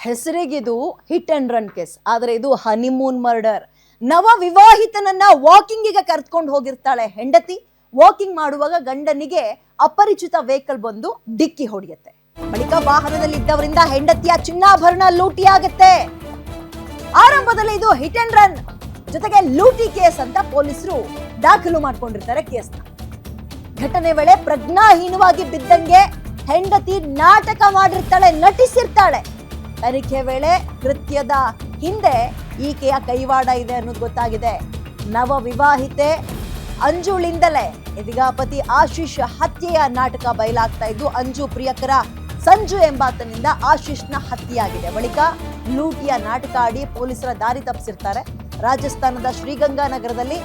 ಹೆಸರಿಗಿದು hit and run case, ಆದ್ರೆ ಇದು honeymoon murder. ನವ ವಿವಾಹಿತನನ್ನ ವಾಕಿಂಗಿಗೆ ಕರ್ಕೊಂಡು ಹೋಗಿರ್ತಾಳೆ ಹೆಂಡತಿ. ವಾಕಿಂಗ್ ಮಾಡುವಾಗ ಗಂಡನಿಗೆ ಅಪರಿಚಿತ ವೆಹಿಕಲ್ ಬಂದು ಡಿಕ್ಕಿ ಹೊಡೆಯುತ್ತೆ. ಬಳಿಕ ವಾಹನದಲ್ಲಿದ್ದವರಿಂದ ಹೆಂಡತಿಯ ಚಿನ್ನಾಭರಣ ಲೂಟಿಯಾಗುತ್ತೆ. ಆರಂಭದಲ್ಲಿ ಇದು ಹಿಟ್ ಅಂಡ್ ರನ್ ಜೊತೆಗೆ ಲೂಟಿ ಕೇಸ್ ಅಂತ ಪೊಲೀಸರು ದಾಖಲು ಮಾಡ್ಕೊಂಡಿರ್ತಾರೆ ಕೇಸ್ನ. ಘಟನೆ ವೇಳೆ ಪ್ರಜ್ಞಾಹೀನವಾಗಿ ಬಿದ್ದಂಗೆ ಹೆಂಡತಿ ನಾಟಕ ಮಾಡಿರ್ತಾಳೆ, ನಟಿಸಿರ್ತಾಳೆ. ತನಿಖೆ ವೇಳೆ ಕೃತ್ಯದ ಹಿಂದೆ ಈಕೆಯ ಕೈವಾಡ ಇದೆ ಅನ್ನೋದು ಗೊತ್ತಾಗಿದೆ. ನವ ವಿವಾಹಿತೆ ಅಂಜುಳಿಂದಲೇ ಇದೀಗ ಪತಿ ಆಶೀಶ್ ಹತ್ಯೆಯ ನಾಟಕ ಬಯಲಾಗ್ತಾ ಇದ್ದು, ಅಂಜು ಪ್ರಿಯಕರ ಸಂಜು ಎಂಬಾತನಿಂದ ಆಶೀಶ್ನ ಹತ್ಯೆಯಾಗಿದೆ. ಬಳಿಕ ಲೂಟಿಯ ನಾಟಕ ಆಡಿ ಪೊಲೀಸರ ದಾರಿ ತಪ್ಪಿಸಿರ್ತಾರೆ. ರಾಜಸ್ಥಾನದ ಶ್ರೀಗಂಗಾನಗರದಲ್ಲಿ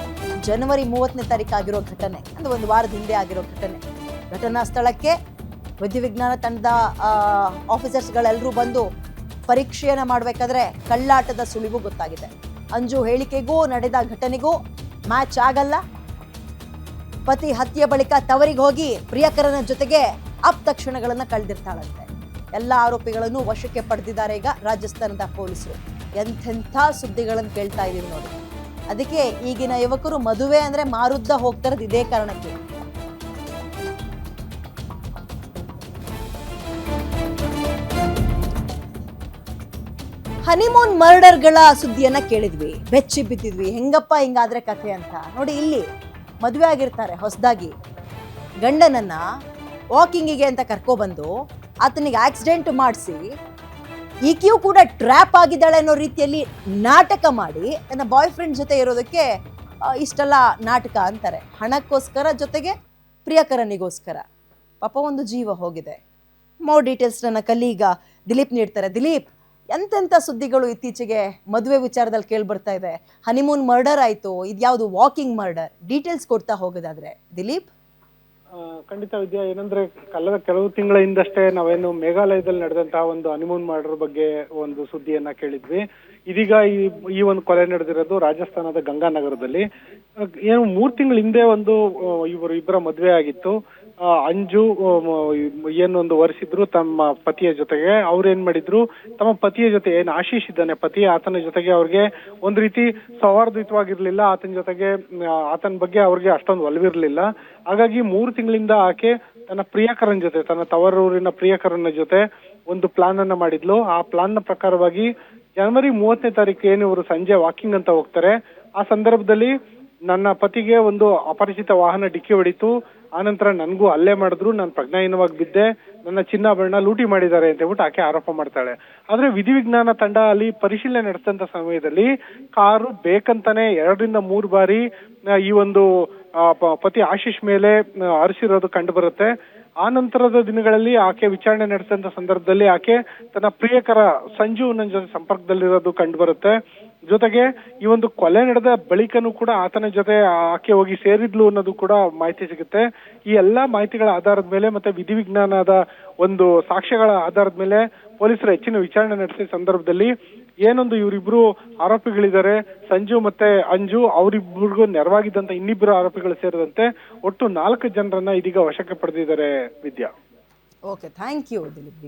ಜನವರಿ 30ನೇ ತಾರೀಕು ಆಗಿರೋ ಘಟನೆ, ಅಂದ್ರೆ ಒಂದು ವಾರದ ಹಿಂದೆ ಆಗಿರೋ ಘಟನೆ. ಘಟನಾ ಸ್ಥಳಕ್ಕೆ ವಿಧಿವಿಜ್ಞಾನ ತಂಡದ ಆಫೀಸರ್ಸ್ಗಳೆಲ್ಲರೂ ಬಂದು ಪರೀಕ್ಷೆಯನ್ನ ಮಾಡಬೇಕಾದ್ರೆ ಕಳ್ಳಾಟದ ಸುಳಿವು ಗೊತ್ತಾಗಿದೆ. ಅಂಜು ಹೇಳಿಕೆಗೂ ನಡೆದ ಘಟನೆಗೂ ಮ್ಯಾಚ್ ಆಗಲ್ಲ. ಪತಿ ಹತ್ಯೆ ಬಳಿಕ ತವರಿಗೆ ಹೋಗಿ ಪ್ರಿಯಕರನ ಜೊತೆಗೆ ಆಪ್ತ ಕ್ಷಣಗಳನ್ನ ಕಳೆದಿರ್ತಾಳಂತೆ. ಎಲ್ಲ ಆರೋಪಿಗಳನ್ನು ವಶಕ್ಕೆ ಪಡೆದಿದ್ದಾರೆ ಈಗ ರಾಜಸ್ಥಾನದ ಪೊಲೀಸರು. ಎಂಥೆಂಥ ಸುದ್ದಿಗಳನ್ನು ಕೇಳ್ತಾ ಇದೀವಿ ನೋಡಿ. ಅದಕ್ಕೆ ಈಗಿನ ಯುವಕರು ಮದುವೆ ಅಂದ್ರೆ ಮಾರುದ್ದ ಹೋಗ್ತಾರದು ಇದೇ ಕಾರಣಕ್ಕೆ. ಹನಿಮೂನ್ ಮರ್ಡರ್ಗಳ ಸುದ್ದಿಯನ್ನ ಕೇಳಿದ್ವಿ, ಬೆಚ್ಚಿ ಬಿದ್ದಿದ್ವಿ, ಹೆಂಗಪ್ಪ ಹಿಂಗಾದ್ರೆ ಕಥೆ ಅಂತ. ನೋಡಿ, ಇಲ್ಲಿ ಮದುವೆ ಆಗಿರ್ತಾರೆ ಹೊಸದಾಗಿ. ಗಂಡನನ್ನ ವಾಕಿಂಗಿಗೆ ಅಂತ ಕರ್ಕೊಬಂದು ಆತನಿಗೆ ಆಕ್ಸಿಡೆಂಟ್ ಮಾಡಿಸಿ ಈಕೆಯೂ ಕೂಡ ಟ್ರ್ಯಾಪ್ ಆಗಿದ್ದಾಳೆ ಅನ್ನೋ ರೀತಿಯಲ್ಲಿ ನಾಟಕ ಮಾಡಿ ನನ್ನ ಬಾಯ್ ಫ್ರೆಂಡ್ ಜೊತೆ ಇರೋದಕ್ಕೆ ಇಷ್ಟೆಲ್ಲ ನಾಟಕ ಅಂತಾರೆ. ಹಣಕ್ಕೋಸ್ಕರ, ಜೊತೆಗೆ ಪ್ರಿಯಕರನಿಗೋಸ್ಕರ. ಪಾಪ ಒಂದು ಜೀವ ಹೋಗಿದೆ. ಮೋರ್ ಡೀಟೇಲ್ಸ್ ನನ್ನ ಕಲೀಗ ದಿಲೀಪ್ ನೀಡ್ತಾರೆ. ದಿಲೀಪ್, ಎಂತೆಂಥ ಸುದ್ದಿಗಳು ಇತ್ತೀಚೆಗೆ ಮದುವೆ ವಿಚಾರದಲ್ಲಿ ಕೇಳಿ ಬರ್ತಾ ಇದೆ. ಹನಿಮೂನ್ ಮರ್ಡರ್ ಆಯ್ತು, ಇದ್ಯಾವುದು ವಾಕಿಂಗ್ ಮರ್ಡರ್, ಡೀಟೇಲ್ಸ್ ಕೊಡ್ತಾ ಹೋಗೋದಾದ್ರೆ ದಿಲೀಪ್. ಖಂಡಿತ ವಿದ್ಯಾ, ಏನಂದ್ರೆ ಕಳೆದ ಕೆಲವು ತಿಂಗಳ ಹಿಂದಷ್ಟೇ ನಾವೇನು ಮೇಘಾಲಯದಲ್ಲಿ ನಡೆದಂತಹ ಒಂದು ಹನಿಮೂನ್ ಮರ್ಡರ್ ಬಗ್ಗೆ ಒಂದು ಸುದ್ದಿಯನ್ನ ಕೇಳಿದ್ವಿ. ಇದೀಗ ಈ ಒಂದು ಕೊಲೆ ನಡೆದಿರೋದು ರಾಜಸ್ಥಾನದ ಗಂಗಾನಗರದಲ್ಲಿ. ಏನು 3 ತಿಂಗಳ ಹಿಂದೆ ಒಂದು ಇಬ್ಬರ ಮದುವೆ ಆಗಿತ್ತು. ಅಂಜು ಏನೊಂದು ವರ್ಷಿದ್ರು ತಮ್ಮ ಪತಿಯ ಜೊತೆಗೆ. ಅವ್ರು ಏನ್ ಮಾಡಿದ್ರು, ತಮ್ಮ ಪತಿಯ ಜೊತೆ ಏನು ಆಶೀಶ್ ಇದ್ದಾನೆ ಪತಿ, ಆತನ ಜೊತೆಗೆ ಅವ್ರಿಗೆ ಒಂದ್ ರೀತಿ ಸೌಹಾರ್ದಯುತವಾಗಿರ್ಲಿಲ್ಲ. ಆತನ ಬಗ್ಗೆ ಅವ್ರಿಗೆ ಅಷ್ಟೊಂದು ಒಲವಿರ್ಲಿಲ್ಲ. ಹಾಗಾಗಿ 3 ತಿಂಗಳಿಂದ ಆಕೆ ತನ್ನ ಪ್ರಿಯಕರನ ಜೊತೆ, ತನ್ನ ತವರೂರಿನ ಪ್ರಿಯಕರನ ಜೊತೆ ಒಂದು ಪ್ಲಾನ್ ಅನ್ನ ಮಾಡಿದ್ಲು. ಆ ಪ್ಲಾನ್ ನ ಪ್ರಕಾರವಾಗಿ ಜನವರಿ 30ನೇ ತಾರೀಕು ಏನು ಇವರು ಸಂಜೆ ವಾಕಿಂಗ್ ಅಂತ ಹೋಗ್ತಾರೆ. ಆ ಸಂದರ್ಭದಲ್ಲಿ ನನ್ನ ಪತಿಗೆ ಒಂದು ಅಪರಿಚಿತ ವಾಹನ ಡಿಕ್ಕಿ ಹೊಡಿತು, ಆನಂತರ ನನಗೂ ಹಲ್ಲೆ ಮಾಡಿದ್ರು, ನಾನು ಪ್ರಜ್ಞಾಹೀನವಾಗಿ ಬಿದ್ದೆ, ನನ್ನ ಚಿನ್ನಾಭರಣ ಲೂಟಿ ಮಾಡಿದ್ದಾರೆ ಅಂತ ಹೇಳ್ಬಿಟ್ಟು ಆಕೆ ಆರೋಪ ಮಾಡ್ತಾಳೆ. ಆದ್ರೆ ವಿಧಿವಿಜ್ಞಾನ ತಂಡ ಅಲ್ಲಿ ಪರಿಶೀಲನೆ ನಡೆಸಿದಂತ ಸಮಯದಲ್ಲಿ ಕಾರು ಬೇಕಂತಾನೆ 2ರಿಂದ 3 ಬಾರಿ ಈ ಒಂದು ಪತಿ ಆಶೀಶ್ ಮೇಲೆ ಹರಿಸಿರೋದು ಕಂಡು ಬರುತ್ತೆ. ಆ ನಂತರದ ದಿನಗಳಲ್ಲಿ ಆಕೆ ವಿಚಾರಣೆ ನಡೆಸಿದಂತ ಸಂದರ್ಭದಲ್ಲಿ ಆಕೆ ತನ್ನ ಪ್ರಿಯಕರ ಸಂಜು ನನ್ನ ಜೊತೆ ಸಂಪರ್ಕದಲ್ಲಿರೋದು ಕಂಡು ಬರುತ್ತೆ. ಜೊತೆಗೆ ಈ ಒಂದು ಕೊಲೆ ನಡೆದ ಬಳಿಕನೂ ಕೂಡ ಆತನ ಜೊತೆ ಆಕೆ ಹೋಗಿ ಸೇರಿದ್ಲು ಅನ್ನೋದು ಕೂಡ ಮಾಹಿತಿ ಸಿಗುತ್ತೆ. ಈ ಎಲ್ಲಾ ಮಾಹಿತಿಗಳ ಆಧಾರದ ಮೇಲೆ ಮತ್ತೆ ವಿಧಿವಿಜ್ಞಾನದ ಒಂದು ಸಾಕ್ಷ್ಯಗಳ ಆಧಾರದ ಮೇಲೆ ಪೊಲೀಸರು ಹೆಚ್ಚಿನ ವಿಚಾರಣೆ ನಡೆಸಿದ ಸಂದರ್ಭದಲ್ಲಿ ಏನೊಂದು ಇವರಿಬ್ರು ಆರೋಪಿಗಳಿದ್ದಾರೆ, ಸಂಜು ಮತ್ತೆ ಅಂಜು, ಅವರಿಬ್ಬರಿಗೂ ನೆರವಾಗಿದ್ದಂತ ಇನ್ನಿಬ್ಬರು ಆರೋಪಿಗಳು ಸೇರಿದಂತೆ ಒಟ್ಟು 4 ಜನರನ್ನ ಇದೀಗ ವಶಕ್ಕೆ ಪಡೆದಿದ್ದಾರೆ Vidya. Okay, thank you Dilip.